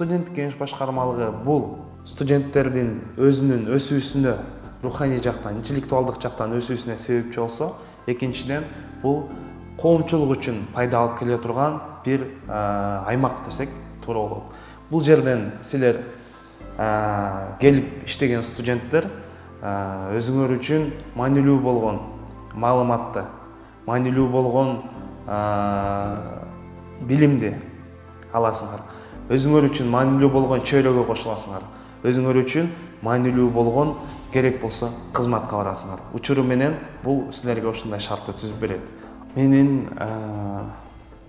Студенттик кеңеш башкармалыгы бул студенттердин өзүнүн өсүүсүнө, руханий жактан, интеллектуалдык жактан өсүүсүнө себепчи болсо, экинчиден бул коомчулук үчүн пайда алып келе турган бир аймак десек туура болот. Бул жерден силер келип иштеген студенттер өзүңөр үчүн маанилүү болгон маалыматты, маанилүү болгон билимди аласыңар. Өзүңөр үчүн маанилүү болгон чөйрөгө кошуласыңар. Өзүңөр үчүн маанилүү болгон керек болсо кызматка барасыңар. Учуру менен бул силерге ушундай шартты түзүп берет. Менин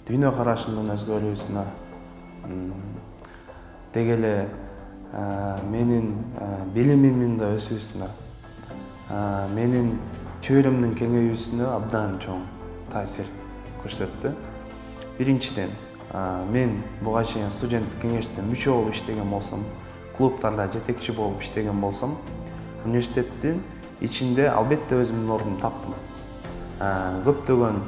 дүйнө карашымдын өзгөрүүсүнө, деги эле менин билимимдин да өсүүсүнө, менин чөйрөмдүн кеңейүүсүнө абдан чоң таасир көрсөттү. Биринчиден, мен буга чейин студенттик кеңеште мүчө болуп иштеген болсом, клубтарда жетекчи болуп иштеген болсом, университеттин ичинде албетте өзүмдүн ордумду таптым. Көптөгөн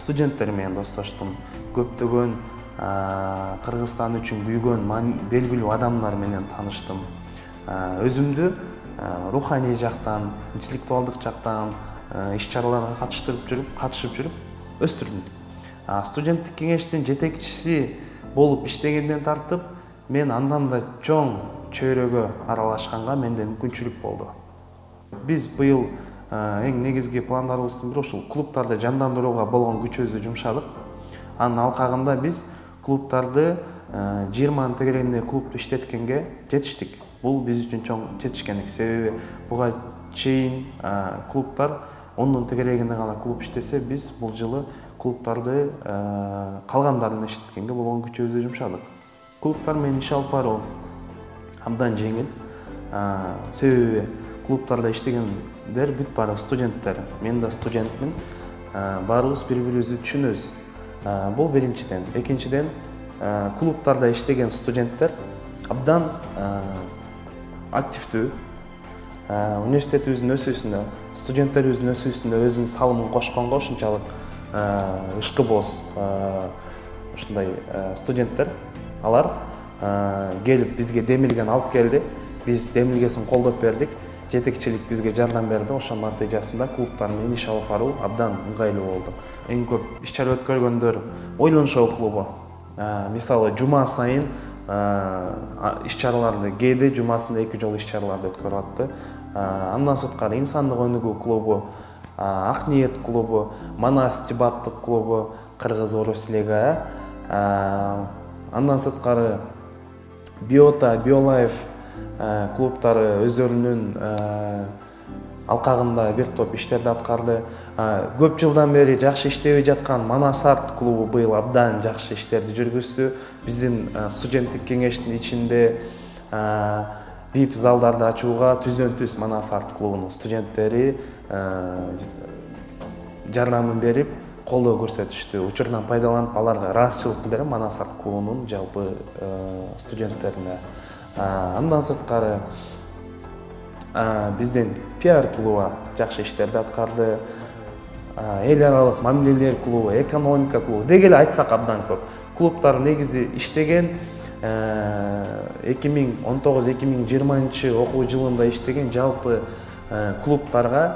студенттер менен достоштум, көптөгөн Кыргызстан үчүн күйгөн белгилүү адамдар менен тааныштым. Өзүмдү руханий жактан, интеллектуалдык жактан иш-чараларга катышып жүрүп өстүрдүм. Студенттик кеңештин жетекчиси болуп иштегенден тартып, мен андан да чоң чөйрөгө аралашканга менде мүмкүнчүлүк болду. Биз быйыл эң негизги пландарыбыздын бири ушул клубтарды жандандырууга болгон күчүбүздү жумшадык. Анын алкагында биз клубтарды 20 тегерегинде клубду иштеткенге жетиштик. Бул биз үчүн чоң жетишкендик. Себеби буга чейин клубтар 10 тегерегинде гана клуб иштесе, биз бул жылы клубтарды калгандарын иштеткенге болгон күчүбүздү жумшадык. Клубтар менен иш алып баруу абдан жеңил. Себеби клубтарда иштегендер бүт баары студенттер. Мен да студентмин. Баарыбыз бири-бирибизди түшүнөбүз. Бул биринчиден. Экинчиден, клубтарда иштеген студенттер абдан активдүү. Университетибиздин өсүүсүнө, студенттерибиздин өсүүсүнө өзүнүн салымын кошконго ушунчалык ышкыбоз ушундай студенттер. Алар келип бизге демилген алып келди. Биз демилгесин колдоп бердик. Жетекчилик бизге жардам берди. Ошонун натыйжасында клубтар менен иш алып баруу абдан ыңгайлуу болду. Эң көп иш-чара өткөргөндөр Ойлон шоу клубу. Мисалы, жума сайын иш-чараларды кээде жумасында 2 жолу иш-чараларды өткөрүп атты. Андан сырткары Инсандык өнүгүү клубу, Ак ниет клубу, Манас жыбаттык клубу, Кыргыз Орус лига. Андан сырткары Биота, Биолайф клубтары өздөрүнүн алкагында бир топ иштерди аткарды. Көп жылдан бери жакшы иштебей жаткан Манас арт клубу быйыл абдан жакшы иштерди жүргүздү. Биздин студенттик кеңештин ичинде VIP залдарды ачууга түздөн-түз Манас арт клубунун студенттери жардамын берип, колдоо көрсөтүштү. Учурдан пайдаланып, аларга ыраазычылык билдирем Манас арт клубунун жалпы студенттерине. Андан сырткары биздин PR клубу жакшы иштерди аткарды. Эл аралык мамилелер клубу, экономика клубу, деги эле айтсак абдан көп. Клубтар негизи иштеген 2019-2020 окуу жылында иштеген жалпы клубтарга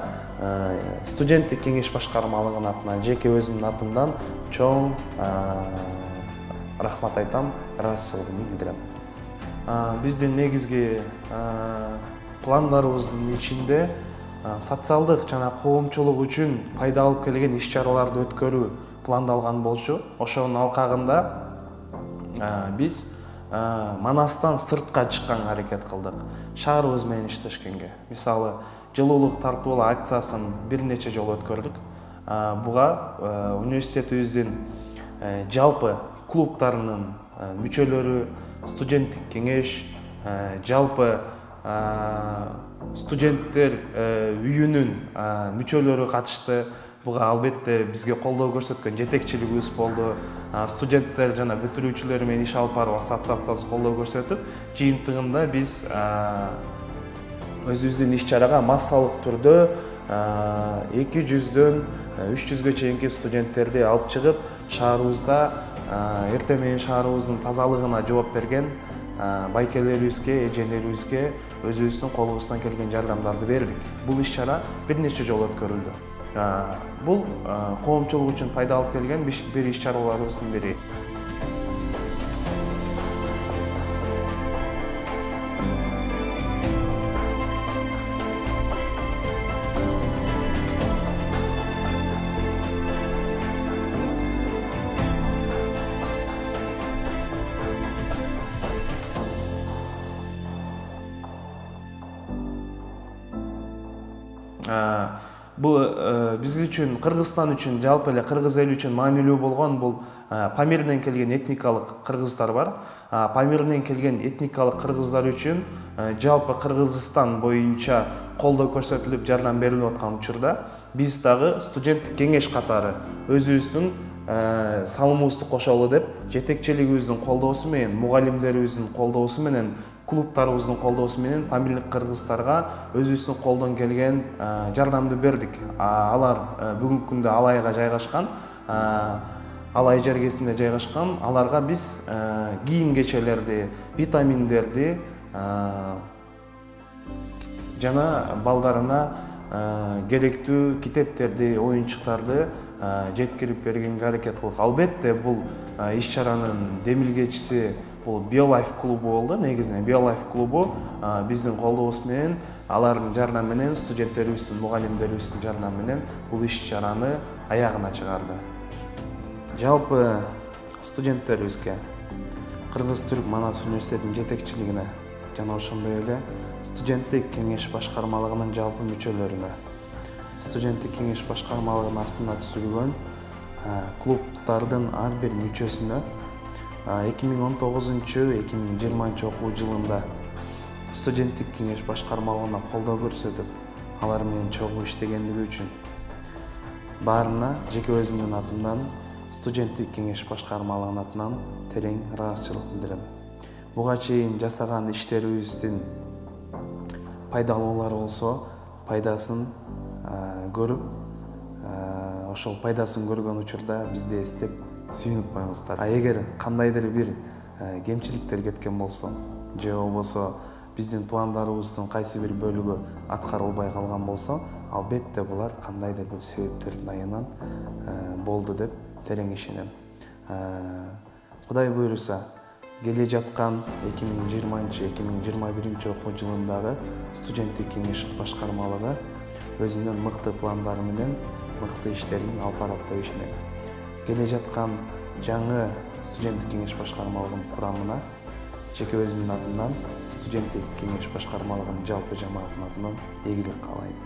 студенттик кеңеш башкармалыгынын атынан, жеке өзүмдүн атымдан чоң рахмат айтам, ыраазычылыгымды билдирем. Биздин негизги пландарыбыздын ичинде социалдык жана коомчулук үчүн пайда алып келген иш-чараларды өткөрүү пландалган болчу. Ошонун алкагында биз Манастан сыртка чыкканга аракет кылдык. Шаарыбыз менен иштешкенге. Мисалы, жылуулук тартуулу акциясын бир нече жолу өткөрдүк. Буга университетибиздин жалпы клубтарынын мүчөлөрү, студенттик кеңеш, жалпы студенттер үйүнүн мүчөлөрү катышты. Буга албетте бизге колдоо көрсөткөн жетекчилигибиз болду. Студенттер жана бүтүрүүчүлөр менен иш алып баруу ассоциациясы колдоо көрсөтүп, жыйынтыгында биз өзүбүздүн иш-чарага массалык түрдө 200-дөн 300-гө чейинки студенттерди алып чыгып, шаарыбызда эртең менен шаарыбыздын тазалыгына жооп берген байкелерибизге, эжелерибизге өзүбүздүн колубуздан келген жардамдарды бердик. Бул иш-чара бир нече жолу өткөрүлдү. Бул коомчулук үчүн пайда алып келген бир иш-чараларыбыздын бири. Бул биз үчүн, Кыргызстан үчүн, жалпы эле кыргыз эли үчүн маанилүү болгон бул Памирден келген этникалык кыргыздар бар. Памирден келген этникалык кыргыздар үчүн жалпы Кыргызстан боюнча колдоо көрсөтүлүп, жардам берилип аткан учурда биз дагы студенттик кеңеш катары өзүбүздүн салымыбызды кошолу деп, жетекчилигибиздин колдоосу менен, мугалимдерибиздин колдоосу менен, клубтарыбыздын колдоосу менен памирлик кыргыздарга өзүбүздүн колдон келген жардамды бердик. Алар бүгүнкү күндө Алайга жайгашкан, Алай жергесинде жайгашкан. Аларга биз кийим кечелерди, витаминдерди жана балдарына керектүү китептерди, оюнчуктарды жеткирип бергенге аракет кылдык. Албетте, бул иш-чаранын демилгечиси бул BioLife клубу болду. Негизинен BioLife клубу биздин колдообуз менен, алардын жардамы менен, студенттерибиздин, мугалимдерибиздин жардамы менен бул иш-чараны аягына чыгарды. Жалпы студенттерибизге, Кыргыз-Түрк Манас университетинин жетекчилигине жана ошондой эле студенттик кеңеш башкармалыгынын жалпы мүчөлөрүнө, студенттик кеңеш башкармалыгынын астында түзүлгөн клубтардын ар бир мүчөсүнө 2019-2020 окуу жылында студенттик кеңеш башкармалыгына колдоо көрсөтүп, алар менен чогуу иштегендиги үчүн баарына жеке өзүмдүн атымдан, студенттик кеңеш башкармалыгынын атынан терең ыраазычылык билдирем. Буга чейин жасаган иштерибиздин пайдалуулары болсо, пайдасын көрүп, ошол пайдасын көргөн учурда бизди эстеп сүйүнүп коюңуздар. Эгер кандайдыр бир кемчиликтер кеткен болсо, же болбосо биздин пландарыбыздын кайсы бир бөлүгү аткарылбай калган болсо, албетте булар кандайдыр бир себептердин айынан болду деп терең ишенем. Кудай буйруса, келе жаткан 2020-2021 окуу жылындагы студенттик кеңеш башкармалыгы өзүнүн мыкты пландары менен мыкты иштерин алып барат деп ишенем. Келе жаткан жаңы студенттик кеңеш башкармалыгынын курамына жеке өзүмдүн атымдан, студенттик кеңеш башкармалыгынын жалпы жамаатынын атынан ийгилик каалайм.